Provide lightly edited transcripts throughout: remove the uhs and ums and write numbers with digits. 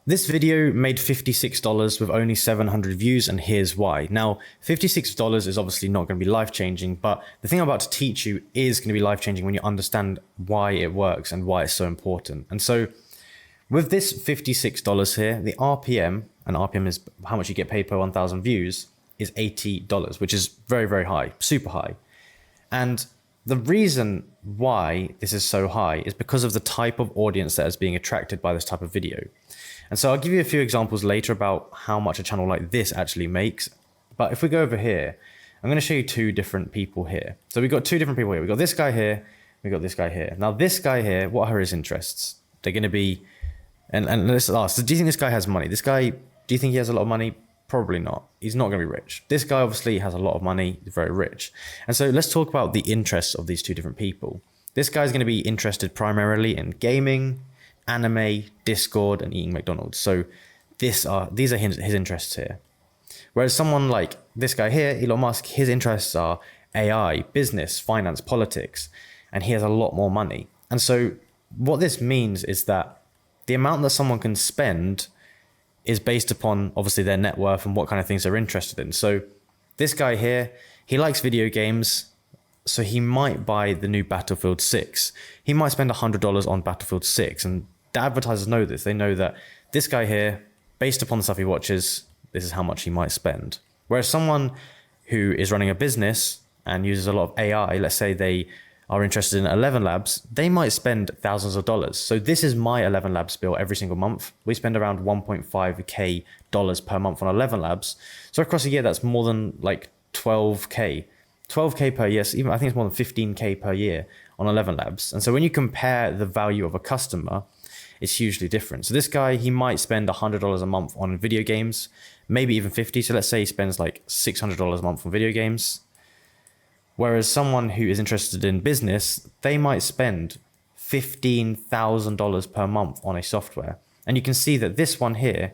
This video made $56 with only 700 views, and here's why. Now, $56 is obviously not going to be life-changing, but the thing I'm about to teach you is going to be life-changing when you understand why it works and why it's so important. And so with this $56 here, the RPM, and RPM is how much you get paid per 1,000 views, is $80, which is very, very high, super high. And the reason why this is so high is because of the type of audience that is being attracted by this type of video. And so I'll give you a few examples later about how much a channel like this actually makes. But if we go over here, I'm going to show you two different people here. So we've got two different people here. We've got this guy here. We've got this guy here. Now this guy here, what are his interests? They're going to be, and let's ask, do you think this guy has money? This guy, do you think he has a lot of money? Probably not. He's not going to be rich. This guy obviously has a lot of money, he's very rich. And so let's talk about the interests of these two different people. This guy's going to be interested primarily in gaming, anime, Discord, and eating McDonald's. So these are his interests here. Whereas someone like this guy here, Elon Musk, his interests are AI, business, finance, politics, and he has a lot more money. And so what this means is that the amount that someone can spend is based upon obviously their net worth and what kind of things they're interested in. So this guy here, he likes video games, so he might buy the new Battlefield 6. He might spend $100 on Battlefield 6, and the advertisers know this. They know that this guy here, based upon the stuff he watches, this is how much he might spend. Whereas someone who is running a business and uses a lot of AI, let's say they are interested in 11 Labs, they might spend thousands of dollars. So this is my 11 Labs bill every single month. We spend around $1.5K per month on 11 Labs. So across a year, that's more than like 12K. 12K per year, so even I think it's more than 15K per year on 11 Labs. And so when you compare the value of a customer, it's hugely different. So this guy, he might spend $100 a month on video games, maybe even 50. So let's say he spends like $600 a month on video games. Whereas someone who is interested in business, they might spend $15,000 per month on a software. And you can see that this one here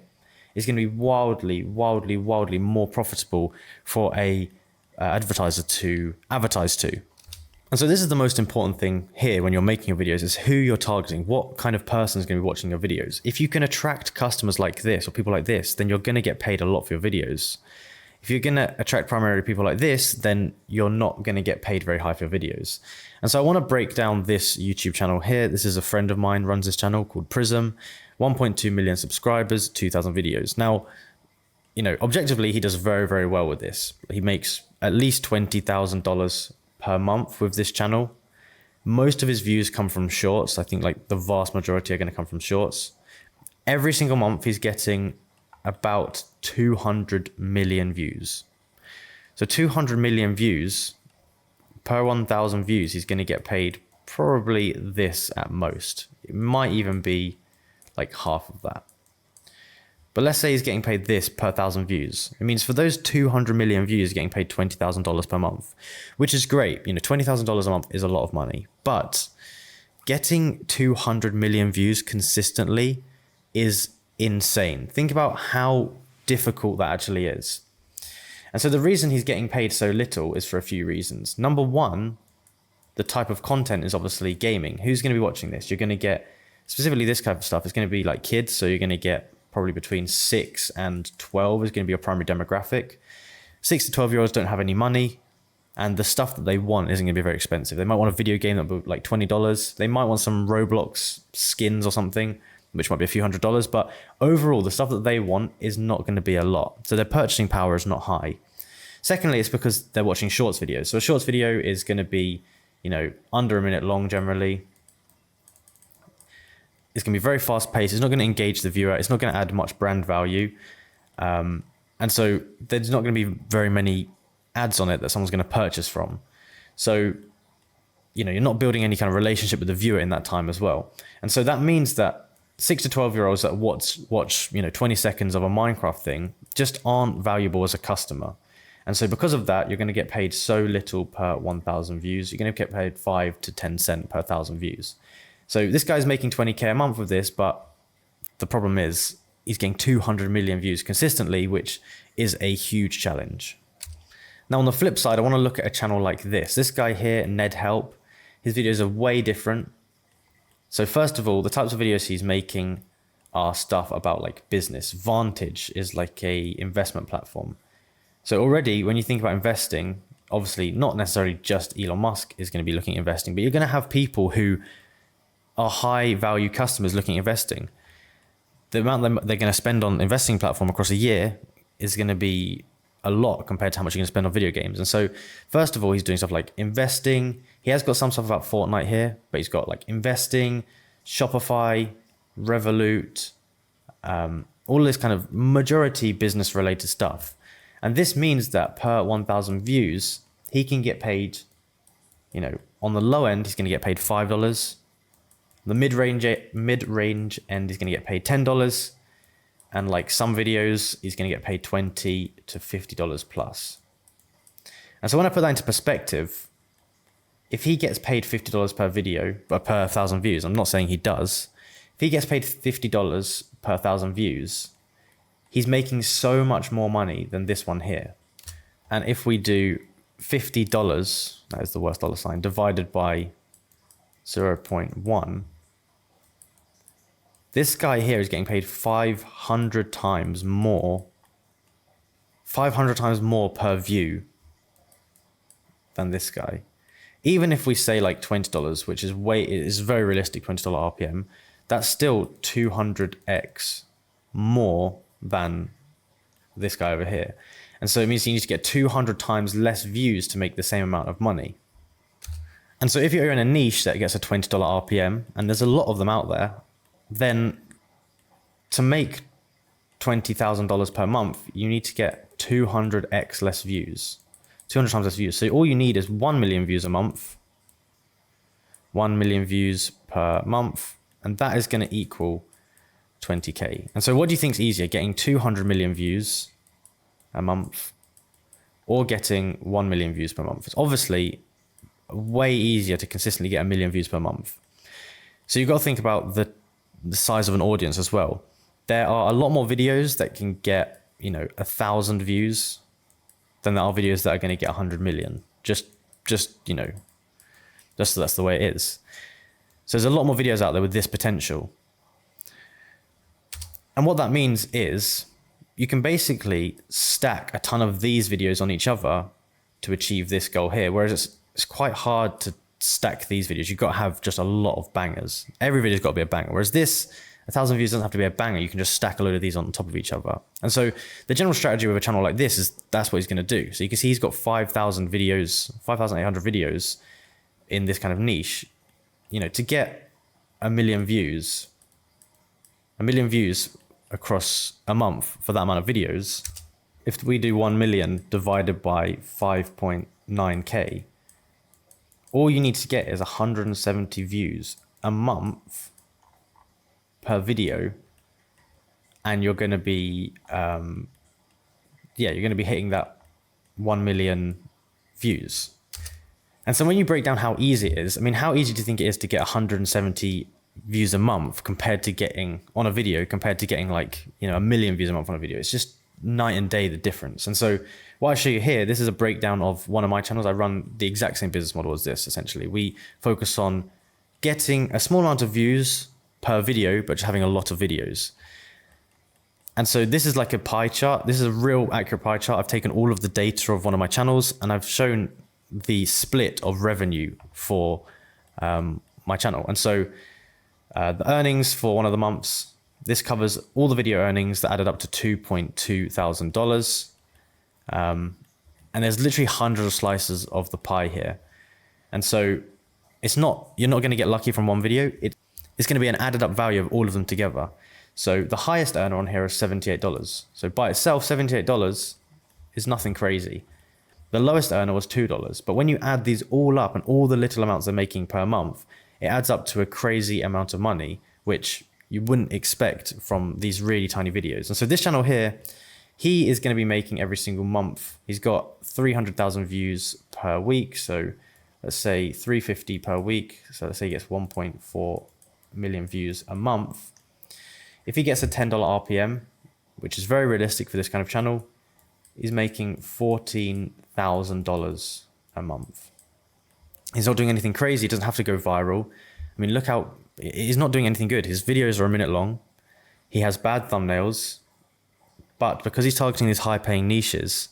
is going to be wildly more profitable for a advertiser to advertise to. And so this is the most important thing here when you're making your videos, is who you're targeting. What kind of person is going to be watching your videos? If you can attract customers like this or people like this, then you're going to get paid a lot for your videos. If you're going to attract primarily people like this, then you're not going to get paid very high for your videos. And so I want to break down this YouTube channel here. This is a friend of mine runs this channel called Prism, 1.2 million subscribers, 2,000 videos. Now, you know, objectively, he does very, very well with this. He makes at least $20,000 per month with this channel. Most of his views come from shorts. I think like the vast majority are going to come from shorts. Every single month, he's getting about 200 million views. So 200 million views per 1,000 views, he's going to get paid probably this at most. It might even be like half of that. But let's say he's getting paid this per 1,000 views. It means for those 200 million views, he's getting paid $20,000 per month, which is great. You know, $20,000 a month is a lot of money, but getting 200 million views consistently is insane. Think about how difficult that actually is. And so the reason he's getting paid so little is for a few reasons. Number one, the type of content is obviously gaming. Who's going to be watching this? You're going to get, specifically this type of stuff, it's going to be like kids. So you're going to get probably between 6 and 12 is going to be your primary demographic. 6 to 12-year-olds don't have any money, and the stuff that they want isn't going to be very expensive. They might want a video game that would be like $20. They might want some Roblox skins or something, which might be a few $100s, but overall, the stuff that they want is not going to be a lot. So their purchasing power is not high. Secondly, it's because they're watching shorts videos. So a shorts video is going to be, you know, under a minute long generally. It's going to be very fast paced. It's not going to engage the viewer. It's not going to add much brand value. And so there's not going to be very many ads on it that someone's going to purchase from. So, you know, you're not building any kind of relationship with the viewer in that time as well. And so that means that 6 to 12-year-olds that watch, you know, 20 seconds of a Minecraft thing just aren't valuable as a customer. And so because of that, you're going to get paid so little per 1,000 views. You're going to get paid 5 to 10 cents per 1,000 views. So this guy's making 20K a month with this, but the problem is he's getting 200 million views consistently, which is a huge challenge. Now on the flip side, I want to look at a channel like this. This guy here, Ned Help, his videos are way different. So first of all, the types of videos he's making are stuff about like business. Vantage is like a investment platform. So already when you think about investing, obviously not necessarily just Elon Musk is going to be looking at investing, but you're going to have people who are high value customers looking at investing. The amount they're going to spend on investing platform across a year is going to be a lot compared to how much you're going to spend on video games. And so first of all, he's doing stuff like investing. He has got some stuff about Fortnite here, but he's got like investing, Shopify, Revolut, all this kind of majority business related stuff. And this means that per 1,000 views, he can get paid, you know, on the low end, he's going to get paid $5. The mid-range end is going to get paid $10. And like some videos, he's going to get paid $20 to $50 plus. And so when I put that into perspective, if he gets paid $50 per video, but per 1,000 views, I'm not saying he does. If he gets paid $50 per 1,000 views, he's making so much more money than this one here. And if we do $50, that is the worst dollar sign, divided by 0.1, this guy here is getting paid 500 times more per view than this guy. Even if we say like $20, which is very realistic, $20 RPM, that's still 200x more than this guy over here. And so it means you need to get 200 times less views to make the same amount of money. And so if you're in a niche that gets a $20 RPM, and there's a lot of them out there, then to make $20,000 per month, you need to get 200x less views, 200 times less views. So all you need is 1 million views a month, 1 million views per month, and that is going to equal 20K. And so what do you think is easier, getting 200 million views a month or getting 1 million views per month? It's obviously way easier to consistently get 1 million views per month. So you've got to think about the size of an audience as well. There are a lot more videos that can get, 1,000 views than there are videos that are going to get 100 million. Just that's the way it is. So there's a lot more videos out there with this potential. And what that means is you can basically stack a ton of these videos on each other to achieve this goal here. Whereas it's quite hard to stack these videos. You've got to have just a lot of bangers. Every video's got to be a banger. Whereas this, 1,000 views doesn't have to be a banger. You can just stack a load of these on top of each other. And so the general strategy with a channel like this is that's what he's going to do. So you can see he's got 5,000 videos, 5,800 videos in this kind of niche. To get 1 million views across a month for that amount of videos, if we do 1 million divided by 5.9K, all you need to get is 170 views a month per video, and you're going to be, you're going to be hitting that 1 million views. And so when you break down how easy it is, how easy do you think it is to get 170 views a month compared to getting on a video, compared to getting 1 million views a month on a video? It's just night and day, the difference. And so what I show you here, this is a breakdown of one of my channels. I run the exact same business model as this, essentially. We focus on getting a small amount of views per video, but just having a lot of videos. And so this is like a pie chart. This is a real accurate pie chart. I've taken all of the data of one of my channels and I've shown the split of revenue for my channel. And so the earnings for one of the months, this covers all the video earnings that added up to $2,200. And there's literally hundreds of slices of the pie here. And so you're not going to get lucky from one video. It's going to be an added up value of all of them together. So the highest earner on here is $78. So by itself, $78 is nothing crazy. The lowest earner was $2. But when you add these all up and all the little amounts they're making per month, it adds up to a crazy amount of money, which you wouldn't expect from these really tiny videos. And so this channel here, he is going to be making every single month. He's got 300,000 views per week. So let's say 350 per week. So let's say he gets 1.4 million views a month. If he gets a $10 RPM, which is very realistic for this kind of channel, he's making $14,000 a month. He's not doing anything crazy. He doesn't have to go viral. Look how he's not doing anything good. His videos are a minute long. he has bad thumbnails, but because he's targeting these high paying niches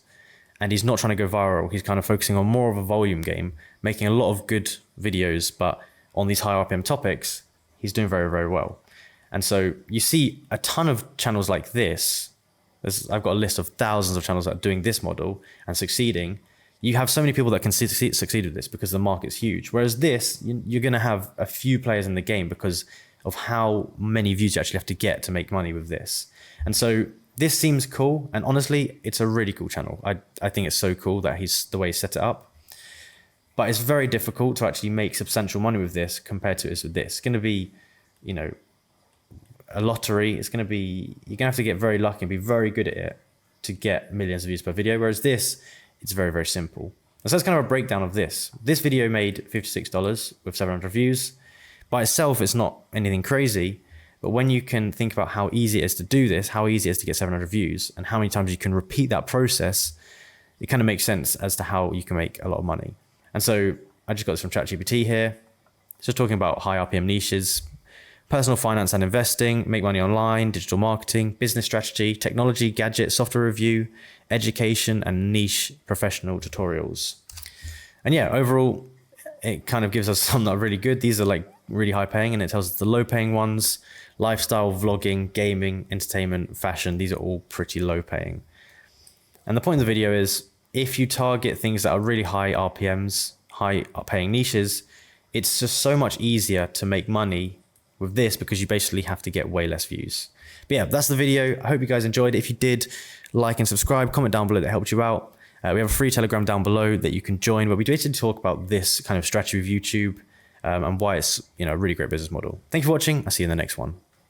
and he's not trying to go viral, he's kind of focusing on more of a volume game, making a lot of good videos, but on these high RPM topics, he's doing very, very well. And so you see a ton of channels like this. I've got a list of thousands of channels that are doing this model and succeeding. You have so many people that can succeed with this because the market's huge. Whereas this, you're going to have a few players in the game because of how many views you actually have to get to make money with this. And so this seems cool. And honestly, it's a really cool channel. I think it's so cool that the way he set it up. But it's very difficult to actually make substantial money with this compared to with this. It's going to be, you know, a lottery. It's going to be, you're going to have to get very lucky and be very good at it to get millions of views per video. Whereas this, it's very, very simple. And so that's kind of a breakdown of this. This video made $56 with 700 views. By itself, it's not anything crazy. But when you can think about how easy it is to do this, how easy it is to get 700 views, and how many times you can repeat that process, it kind of makes sense as to how you can make a lot of money. And so I just got this from ChatGPT here. It's just talking about high RPM niches, personal finance and investing, make money online, digital marketing, business strategy, technology, gadget, software review, education, and niche professional tutorials. And yeah, overall, it kind of gives us some that are really good. These are like really high paying, and it tells us the low paying ones, lifestyle, vlogging, gaming, entertainment, fashion. These are all pretty low paying. And the point of the video is, if you target things that are really high RPMs, high paying niches, it's just so much easier to make money with this because you basically have to get way less views. But yeah, that's the video. I hope you guys enjoyed it. If you did, like and subscribe, comment down below that helped you out. We have a free Telegram down below that you can join where we basically talk about this kind of strategy with YouTube and why it's, you know, a really great business model. Thank you for watching. I'll see you in the next one.